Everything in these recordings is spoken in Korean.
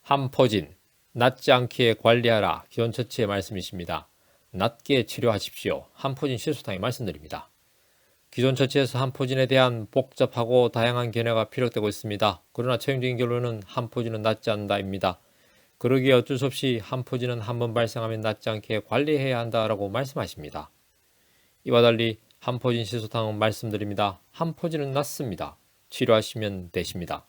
한포진, 낫지 않게 관리하라. 기존 처치의 말씀이십니다. 낫게 치료하십시오. 한포진 시소탕이 말씀드립니다. 기존 처치에서 한포진에 대한 복잡하고 다양한 견해가 피력되고 있습니다. 그러나 최종적인 결론은 한포진은 낫지 않는다입니다. 그러기에 어쩔 수 없이 한포진은 한번 발생하면 낫지 않게 관리해야 한다라고 말씀하십니다. 이와 달리 한포진 시소탕은 말씀드립니다. 한포진은 낫습니다. 치료하시면 되십니다.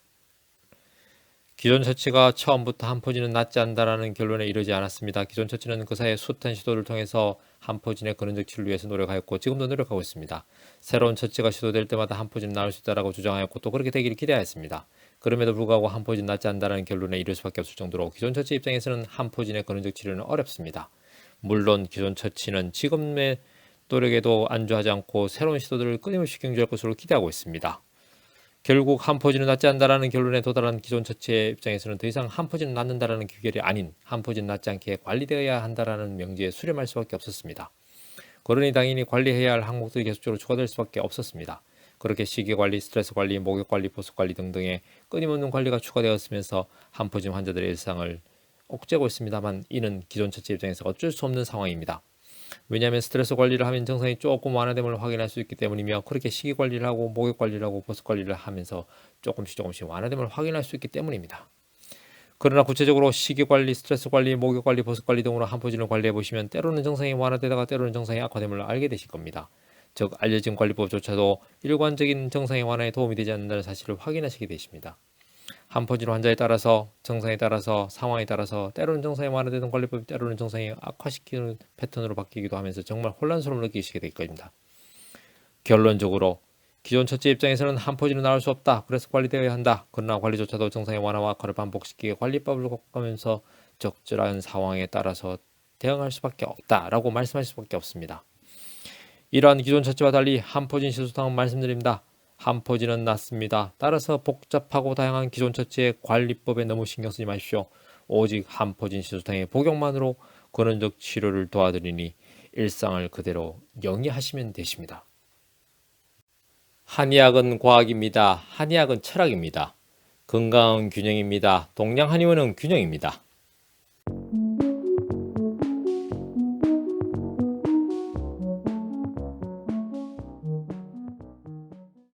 기존 처치가 처음부터 한포진은 낫지 않는다라는 결론에 이르지 않았습니다. 기존 처치는 그 사이에 숱한 시도를 통해서 한포진의 근원적 치료를 위해서 노력하였고 지금도 노력하고 있습니다. 새로운 처치가 시도될 때마다 한포진은 나을 수 있다고 주장하였고 또 그렇게 되기를 기대하였습니다. 그럼에도 불구하고 한포진 낫지 않는다는 결론에 이를 수밖에 없을 정도로 기존 처치 입장에서는 한포진의 근원적 치료는 어렵습니다. 물론 기존 처치는 지금의 노력에도 안주하지 않고 새로운 시도들을 끊임없이 경주할 것으로 기대하고 있습니다. 결국 한포진은 낫지 않는다라는 결론에 도달한 기존 처치의 입장에서는 더 이상 한포진은 낫는다라는 귀결이 아닌 한포진 낫지 않게 관리되어야 한다라는 명제에 수렴할 수밖에 없었습니다. 그러니 당연히 관리해야 할 항목들이 계속적으로 추가될 수밖에 없었습니다. 그렇게 시기관리, 스트레스관리, 목욕관리, 보습관리 등등의 끊임없는 관리가 추가되었으면서 한포진 환자들의 일상을 옥죄고 있습니다만 이는 기존 처치 입장에서 어쩔 수 없는 상황입니다. 왜냐하면 스트레스 관리를 하면 증상이 조금 완화됨을 확인할 수 있기 때문이며 그렇게 식이 관리를 하고 목욕 관리를 하고 보습 관리를 하면서 조금씩 완화됨을 확인할 수 있기 때문입니다. 그러나 구체적으로 식이 관리, 스트레스 관리, 목욕 관리, 보습 관리 등으로 한포진을 관리해 보시면 때로는 증상이 완화되다가 때로는 증상이 악화됨을 알게 되실 겁니다. 즉 알려진 관리법조차도 일관적인 증상의 완화에 도움이 되지 않는다는 사실을 확인하시게 되십니다. 한포진 환자에 따라서 증상에 따라서 상황에 따라서 때로는 증상이 완화되는 관리법이 때로는 증상이 악화시키는 패턴으로 바뀌기도 하면서 정말 혼란스러움을 느끼시게 될 겁니다. 결론적으로 기존 처치 입장에서는 한포진은 나올 수 없다. 그래서 관리되어야 한다. 그러나 관리조차도 증상의 완화와 악화를 반복시키게 관리법을 바꾸면서 적절한 상황에 따라서 대응할 수밖에 없다라고 말씀하실 수밖에 없습니다. 이러한 기존 처치와 달리 한포진 시소탕은 말씀드립니다. 한포진은 낫습니다. 따라서 복잡하고 다양한 기존 처치의 관리법에 너무 신경 쓰지 마십시오. 오직 한포진 시소탕의 복용만으로 근원적 치료를 도와드리니 일상을 그대로 영위하시면 되십니다. 한의학은 과학입니다. 한의학은 철학입니다. 건강은 균형입니다. 동양 한의원은 균형입니다.